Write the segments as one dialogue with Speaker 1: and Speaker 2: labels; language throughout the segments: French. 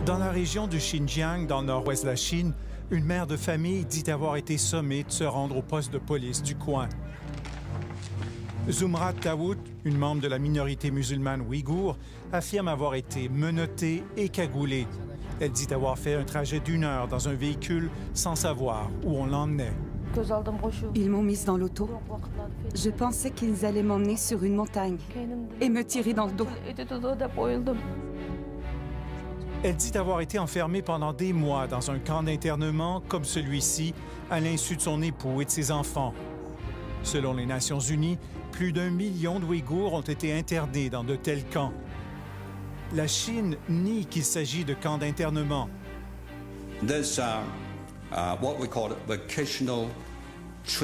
Speaker 1: Dans la région du Xinjiang, dans le nord-ouest de la Chine, une mère de famille dit avoir été sommée de se rendre au poste de police du coin. Zumrat Dawood, une membre de la minorité musulmane ouïghour, affirme avoir été menottée et cagoulée. Elle dit avoir fait un trajet d'1 heure dans un véhicule sans savoir où on l'emmenait.
Speaker 2: Ils m'ont mise dans l'auto. Je pensais qu'ils allaient m'emmener sur une montagne et me tirer dans le dos.
Speaker 1: Elle dit avoir été enfermée pendant des mois dans un camp d'internement comme celui-ci, à l'insu de son époux et de ses enfants. Selon les Nations unies, plus d'1 million d'Ouïghours ont été internés dans de tels camps. La Chine nie qu'il s'agit de camps d'internement.
Speaker 3: There's what we call vocational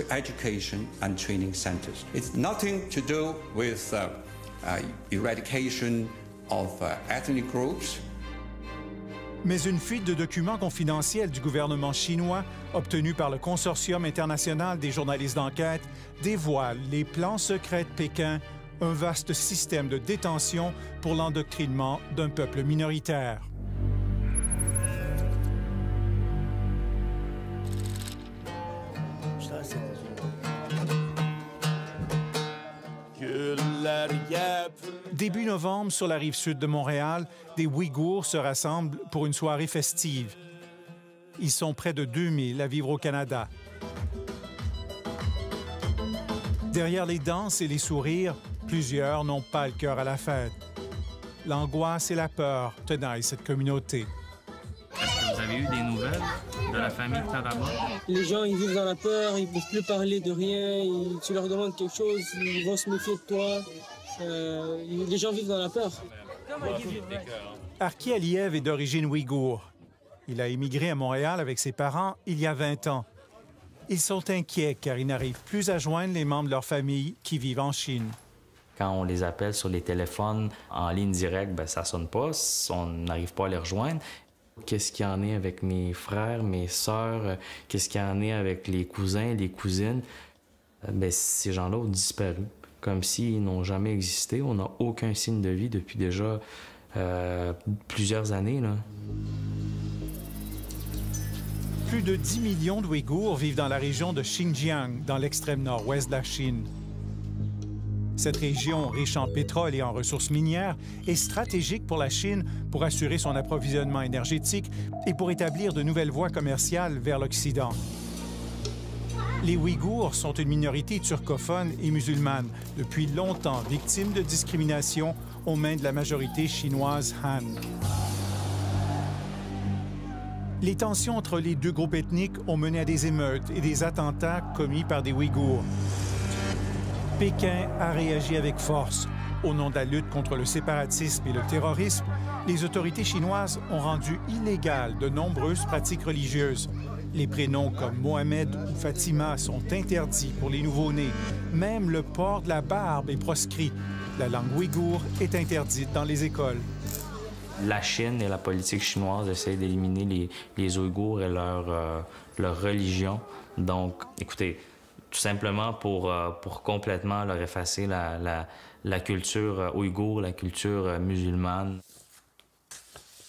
Speaker 3: education and training centers. It's nothing to do with eradication of ethnic groups.
Speaker 1: Mais une fuite de documents confidentiels du gouvernement chinois, obtenue par le Consortium international des journalistes d'enquête, dévoile les plans secrets de Pékin, un vaste système de détention pour l'endoctrinement d'un peuple minoritaire. Début novembre, sur la rive sud de Montréal, des Ouïghours se rassemblent pour une soirée festive. Ils sont près de 2000 à vivre au Canada. Derrière les danses et les sourires, plusieurs n'ont pas le cœur à la fête. L'angoisse et la peur tenaillent cette communauté.
Speaker 4: Est-ce que vous avez eu des nouvelles de la famille Taraba?
Speaker 5: Les gens, ils vivent dans la peur, ils ne peuvent plus parler de rien. Tu leur demandes quelque chose, ils vont se méfier de toi. Les gens vivent dans la peur.
Speaker 1: Arki Aliev est d'origine ouïghour. Il a émigré à Montréal avec ses parents il y a 20 ans. Ils sont inquiets car ils n'arrivent plus à joindre les membres de leur famille qui vivent en Chine.
Speaker 4: Quand on les appelle sur les téléphones en ligne directe, bien, ça ne sonne pas, on n'arrive pas à les rejoindre. Qu'est-ce qu'il y en est avec mes frères, mes sœurs? Qu'est-ce qu'il y en est avec les cousins, les cousines? Bien, ces gens-là ont disparu, comme s'ils n'ont jamais existé. On n'a aucun signe de vie depuis déjà plusieurs années, là.
Speaker 1: Plus de 10 millions d'Ouïghours vivent dans la région de Xinjiang, dans l'extrême nord-ouest de la Chine. Cette région, riche en pétrole et en ressources minières, est stratégique pour la Chine pour assurer son approvisionnement énergétique et pour établir de nouvelles voies commerciales vers l'Occident. Les Ouïghours sont une minorité turcophone et musulmane, depuis longtemps victime de discrimination aux mains de la majorité chinoise Han. Les tensions entre les deux groupes ethniques ont mené à des émeutes et des attentats commis par des Ouïghours. Pékin a réagi avec force. Au nom de la lutte contre le séparatisme et le terrorisme, les autorités chinoises ont rendu illégales de nombreuses pratiques religieuses. Les prénoms comme Mohamed ou Fatima sont interdits pour les nouveau-nés. Même le port de la barbe est proscrit. La langue ouïghour est interdite dans les écoles.
Speaker 4: La Chine et la politique chinoise essayent d'éliminer les Ouïghours et leur religion. Donc, écoutez, tout simplement pour complètement leur effacer la culture ouïghour, la culture musulmane.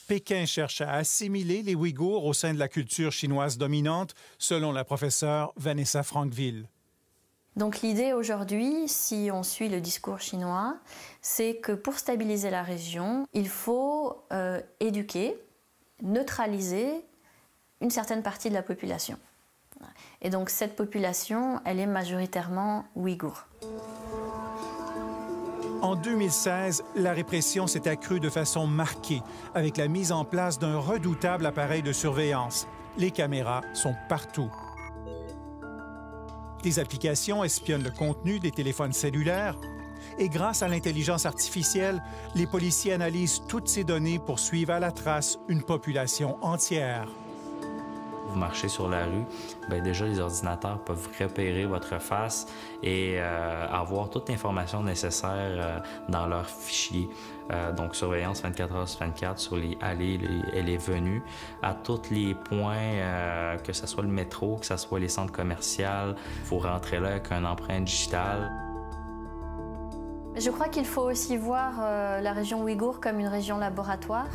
Speaker 1: Pékin cherche à assimiler les Ouïghours au sein de la culture chinoise dominante, selon la professeure Vanessa Frankville.
Speaker 6: Donc l'idée aujourd'hui, si on suit le discours chinois, c'est que pour stabiliser la région, il faut éduquer, neutraliser une certaine partie de la population. Et donc cette population, elle est majoritairement ouïghour.
Speaker 1: En 2016, la répression s'est accrue de façon marquée avec la mise en place d'un redoutable appareil de surveillance. Les caméras sont partout. Des applications espionnent le contenu des téléphones cellulaires et grâce à l'intelligence artificielle, les policiers analysent toutes ces données pour suivre à la trace une population entière.
Speaker 4: Vous marchez sur la rue, bien déjà les ordinateurs peuvent repérer votre face et avoir toute l'information nécessaire dans leur fichier. Donc surveillance 24 heures sur 24 sur les allées et les venues, à tous les points, que ce soit le métro, que ce soit les centres commerciaux. Il faut rentrer là avec une empreinte digitale.
Speaker 6: Je crois qu'il faut aussi voir la région ouïghour comme une région laboratoire.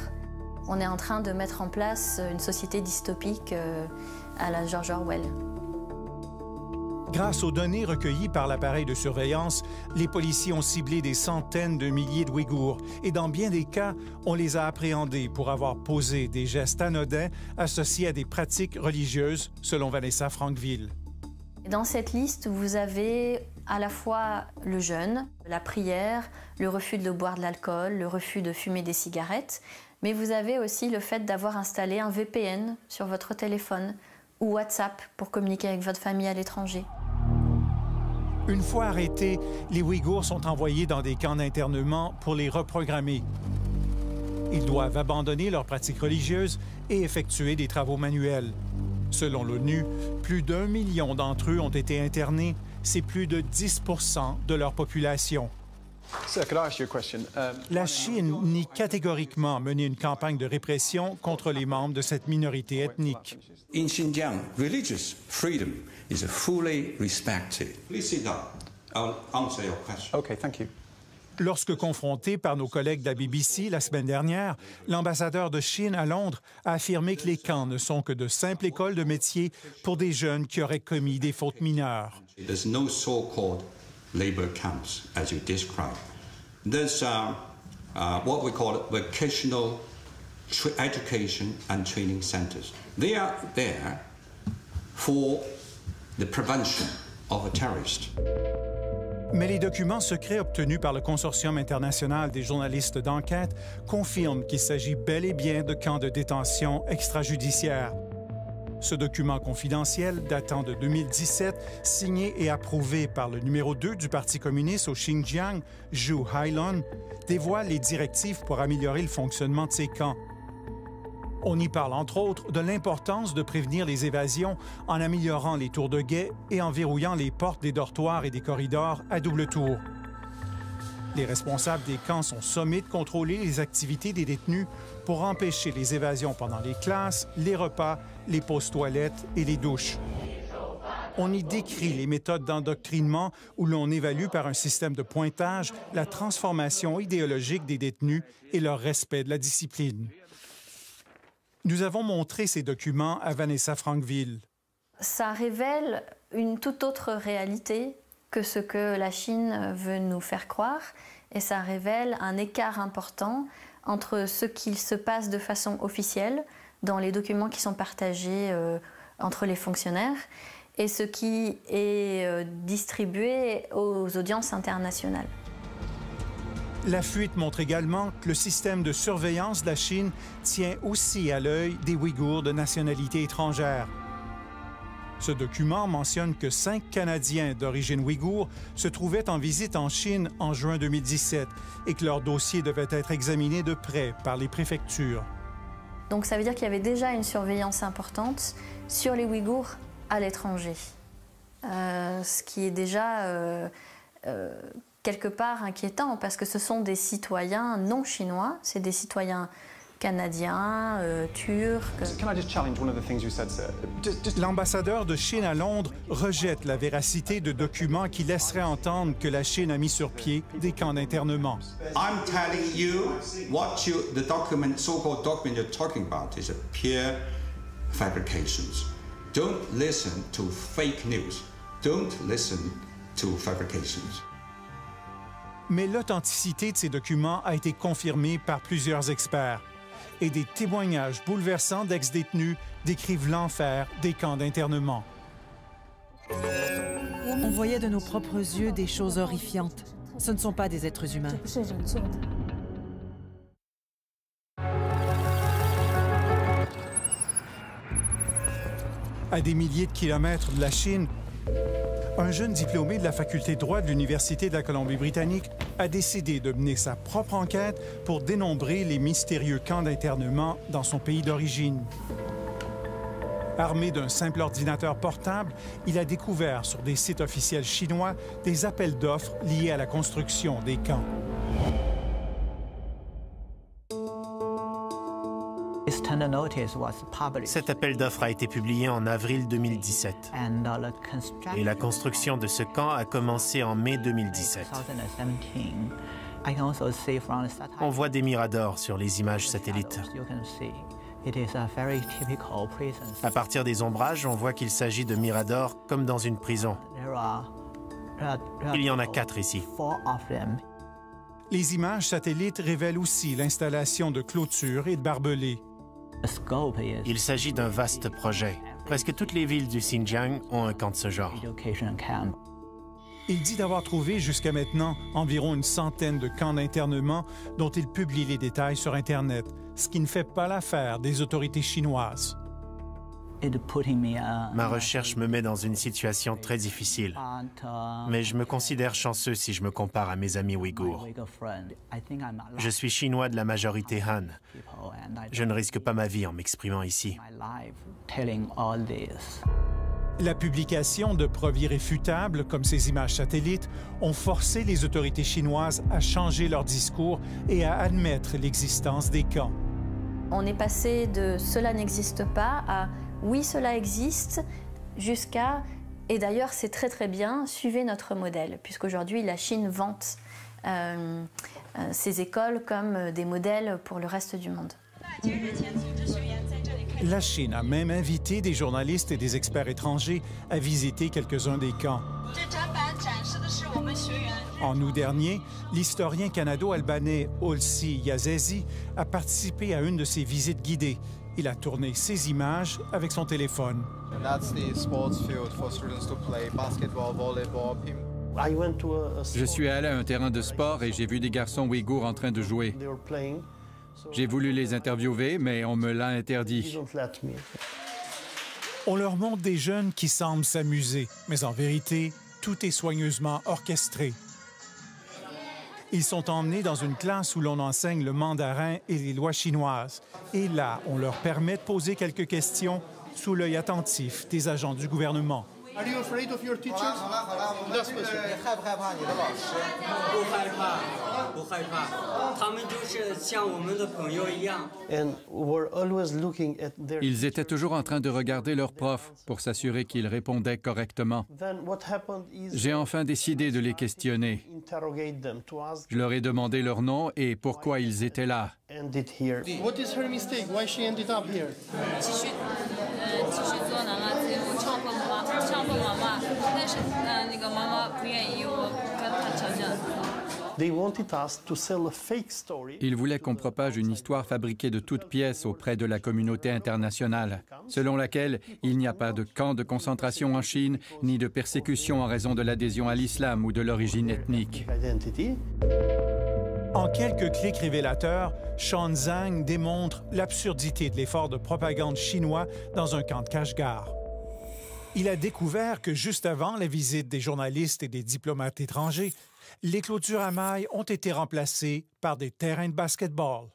Speaker 6: On est en train de mettre en place une société dystopique à la George Orwell.
Speaker 1: Grâce aux données recueillies par l'appareil de surveillance, les policiers ont ciblé des centaines de milliers de Ouïghours et dans bien des cas, on les a appréhendés pour avoir posé des gestes anodins associés à des pratiques religieuses, selon Vanessa Frankville.
Speaker 6: Dans cette liste, vous avez à la fois le jeûne, la prière, le refus de boire de l'alcool, le refus de fumer des cigarettes, mais vous avez aussi le fait d'avoir installé un VPN sur votre téléphone ou WhatsApp pour communiquer avec votre famille à l'étranger.
Speaker 1: Une fois arrêtés, les Ouïghours sont envoyés dans des camps d'internement pour les reprogrammer. Ils doivent abandonner leurs pratiques religieuses et effectuer des travaux manuels. Selon l'ONU, plus d'1 million d'entre eux ont été internés. C'est plus de 10 % de leur population. La Chine nie catégoriquement mener une campagne de répression contre les membres de cette minorité ethnique.
Speaker 3: In Xinjiang, religious freedom is fully respected. Please sit down. I'll answer your question.
Speaker 7: Okay, thank you.
Speaker 1: Lorsque confronté par nos collègues de la BBC la semaine dernière, l'ambassadeur de Chine à Londres a affirmé que les camps ne sont que de simples écoles de métier pour des jeunes qui auraient commis des fautes mineures.
Speaker 3: There's no so-called labor camps as you describe. There's what we call vocational education and training centers. They are there for the prevention of a terrorist.
Speaker 1: Mais les documents secrets obtenus par le Consortium international des journalistes d'enquête confirment qu'il s'agit bel et bien de camps de détention extrajudiciaires. Ce document confidentiel, datant de 2017, signé et approuvé par le numéro 2 du Parti communiste au Xinjiang, Zhu Hailun, dévoile les directives pour améliorer le fonctionnement de ces camps. On y parle entre autres de l'importance de prévenir les évasions en améliorant les tours de guet et en verrouillant les portes des dortoirs et des corridors à double tour. Les responsables des camps sont sommés de contrôler les activités des détenus pour empêcher les évasions pendant les classes, les repas, les pauses toilettes et les douches. On y décrit les méthodes d'endoctrinement où l'on évalue par un système de pointage la transformation idéologique des détenus et leur respect de la discipline. Nous avons montré ces documents à Vanessa Frankville.
Speaker 6: Ça révèle une toute autre réalité que ce que la Chine veut nous faire croire, et ça révèle un écart important entre ce qu'il se passe de façon officielle dans les documents qui sont partagés entre les fonctionnaires et ce qui est distribué aux audiences internationales.
Speaker 1: La fuite montre également que le système de surveillance de la Chine tient aussi à l'œil des Ouïghours de nationalité étrangère. Ce document mentionne que 5 Canadiens d'origine ouïghour se trouvaient en visite en Chine en juin 2017 et que leur dossier devait être examiné de près par les préfectures.
Speaker 6: Donc ça veut dire qu'il y avait déjà une surveillance importante sur les Ouïghours à l'étranger, ce qui est déjà quelque part inquiétant parce que ce sont des citoyens non chinois, c'est des citoyens canadiens, turcs.
Speaker 1: L'ambassadeur de Chine à Londres rejette la véracité de documents qui laisseraient entendre que la Chine a mis sur pied des camps d'internement.
Speaker 3: I'm telling you what the document, so-called document you're talking about is a pure fabrications. Don't listen to fake news. Don't listen to fabrications.
Speaker 1: Mais l'authenticité de ces documents a été confirmée par plusieurs experts. Et des témoignages bouleversants d'ex-détenus décrivent l'enfer des camps d'internement.
Speaker 8: On voyait de nos propres yeux des choses horrifiantes. Ce ne sont pas des êtres humains.
Speaker 1: À des milliers de kilomètres de la Chine, un jeune diplômé de la faculté de droit de l'Université de la Colombie-Britannique a décidé de mener sa propre enquête pour dénombrer les mystérieux camps d'internement dans son pays d'origine. Armé d'un simple ordinateur portable, il a découvert sur des sites officiels chinois des appels d'offres liés à la construction des camps.
Speaker 9: Cet appel d'offres a été publié en avril 2017 et la construction de ce camp a commencé en mai 2017. On voit des miradors sur les images satellites. À partir des ombrages, on voit qu'il s'agit de miradors comme dans une prison. Il y en a 4 ici.
Speaker 1: Les images satellites révèlent aussi l'installation de clôtures et de barbelés.
Speaker 9: Il s'agit d'un vaste projet. Presque toutes les villes du Xinjiang ont un camp de ce genre.
Speaker 1: Il dit d'avoir trouvé jusqu'à maintenant environ une centaine de camps d'internement dont il publie les détails sur Internet, ce qui ne fait pas l'affaire des autorités chinoises.
Speaker 9: Ma recherche me met dans une situation très difficile, mais je me considère chanceux si je me compare à mes amis ouïghours. Je suis chinois de la majorité Han. Je ne risque pas ma vie en m'exprimant ici.
Speaker 1: La publication de preuves irréfutables, comme ces images satellites, ont forcé les autorités chinoises à changer leur discours et à admettre l'existence des camps.
Speaker 6: On est passé de « cela n'existe pas » à « oui, cela existe » jusqu'à « et d'ailleurs, c'est très très bien, suivez notre modèle », puisqu'aujourd'hui, la Chine vante ces écoles comme des modèles pour le reste du monde.
Speaker 1: La Chine a même invité des journalistes et des experts étrangers à visiter quelques-uns des camps. En août dernier, l'historien canado-albanais Olsi Yazezi a participé à une de ces visites guidées. Il a tourné ses images avec son téléphone.
Speaker 7: Je suis allé à un terrain de sport et j'ai vu des garçons ouïghours en train de jouer. J'ai voulu les interviewer, mais on me l'a interdit.
Speaker 1: On leur montre des jeunes qui semblent s'amuser, mais en vérité, tout est soigneusement orchestré. Ils sont emmenés dans une classe où l'on enseigne le mandarin et les lois chinoises. Et là, on leur permet de poser quelques questions sous l'œil attentif des agents du gouvernement.
Speaker 10: Are you afraid of your teachers? Yes, monsieur.
Speaker 7: Ils étaient toujours en train de regarder leurs profs pour s'assurer qu'ils répondaient correctement. J'ai enfin décidé de les questionner. Je leur ai demandé leur nom et pourquoi ils étaient là.
Speaker 10: What is her mistake? Why she ended up here?
Speaker 7: Ils voulaient qu'on propage une histoire fabriquée de toutes pièces auprès de la communauté internationale, selon laquelle il n'y a pas de camp de concentration en Chine, ni de persécution en raison de l'adhésion à l'islam ou de l'origine ethnique.
Speaker 1: En quelques clics révélateurs, Sean Zhang démontre l'absurdité de l'effort de propagande chinois dans un camp de Kashgar. Il a découvert que juste avant la visite des journalistes et des diplomates étrangers, les clôtures à mailles ont été remplacées par des terrains de basket-ball.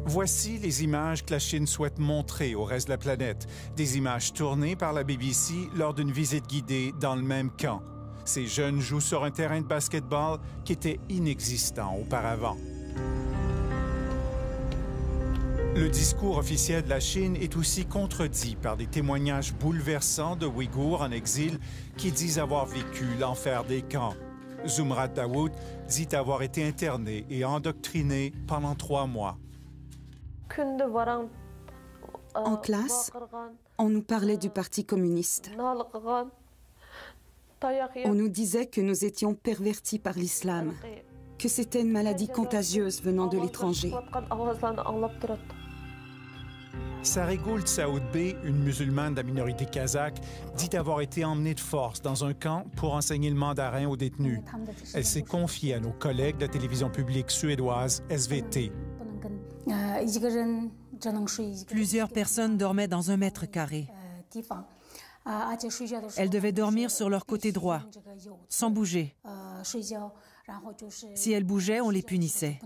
Speaker 1: Voici les images que la Chine souhaite montrer au reste de la planète, des images tournées par la BBC lors d'une visite guidée dans le même camp. Ces jeunes jouent sur un terrain de basket-ball qui était inexistant auparavant. Le discours officiel de la Chine est aussi contredit par des témoignages bouleversants de Ouïghours en exil qui disent avoir vécu l'enfer des camps. Zumrat Dawood dit avoir été interné et endoctriné pendant 3 mois.
Speaker 2: En classe, on nous parlait du Parti communiste. On nous disait que nous étions pervertis par l'islam, que c'était une maladie contagieuse venant de l'étranger.
Speaker 1: Saregoul Tsaoudbé, une musulmane de la minorité kazakh, dit avoir été emmenée de force dans un camp pour enseigner le mandarin aux détenus. Elle s'est confiée à nos collègues de la télévision publique suédoise SVT.
Speaker 8: Plusieurs personnes dormaient dans 1 mètre carré. Elles devaient dormir sur leur côté droit, sans bouger. Si elles bougeaient, on les punissait.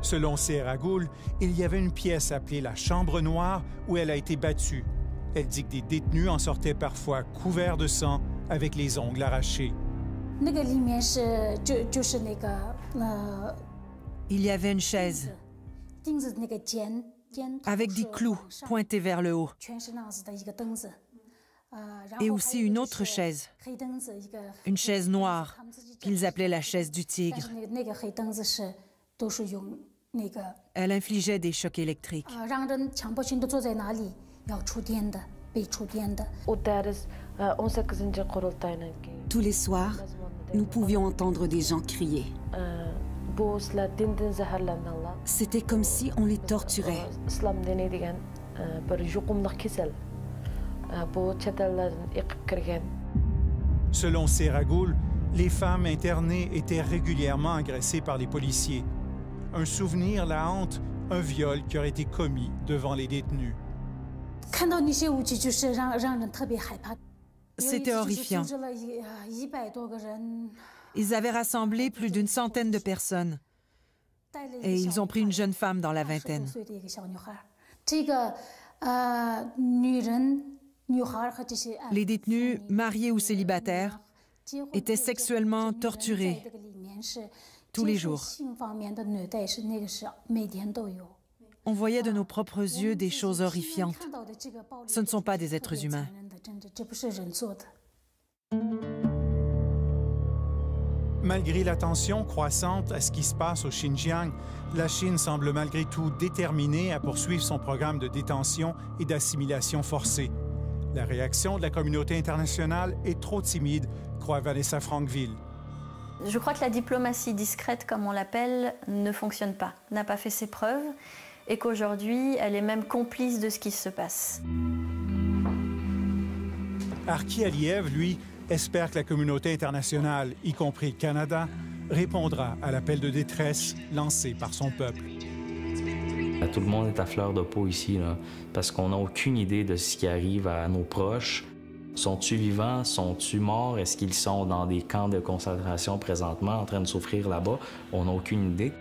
Speaker 1: Selon Saregoul, il y avait une pièce appelée la Chambre noire où elle a été battue. Elle dit que des détenus en sortaient parfois couverts de sang avec les ongles arrachés.
Speaker 8: Il y avait une chaise avec des clous pointés vers le haut. Et aussi une autre chaise. Une chaise noire, qu'ils appelaient la chaise du tigre. Elle infligeait des chocs électriques.
Speaker 2: Tous les soirs, nous pouvions entendre des gens crier. C'était comme si on les torturait.
Speaker 1: Selon Seragoul, les femmes internées étaient régulièrement agressées par les policiers. Un souvenir la hante, un viol qui aurait été commis devant les détenus.
Speaker 8: C'était horrifiant. Ils avaient rassemblé plus d'une centaine de personnes. Et ils ont pris une jeune femme dans la vingtaine. Les détenus, mariés ou célibataires, étaient sexuellement torturés tous les jours. On voyait de nos propres yeux des choses horrifiantes. Ce ne sont pas des êtres humains.
Speaker 1: Malgré l'attention croissante à ce qui se passe au Xinjiang, la Chine semble malgré tout déterminée à poursuivre son programme de détention et d'assimilation forcée. La réaction de la communauté internationale est trop timide, croit Vanessa Frankville.
Speaker 6: Je crois que la diplomatie discrète, comme on l'appelle, ne fonctionne pas, n'a pas fait ses preuves, et qu'aujourd'hui, elle est même complice de ce qui se passe.
Speaker 1: Arki Aliyev, lui, espère que la communauté internationale, y compris le Canada, répondra à l'appel de détresse lancé par son peuple.
Speaker 4: Tout le monde est à fleur de peau ici, là, parce qu'on n'a aucune idée de ce qui arrive à nos proches. Sont-ils vivants? Sont-ils morts? Est-ce qu'ils sont dans des camps de concentration présentement en train de souffrir là-bas? On n'a aucune idée.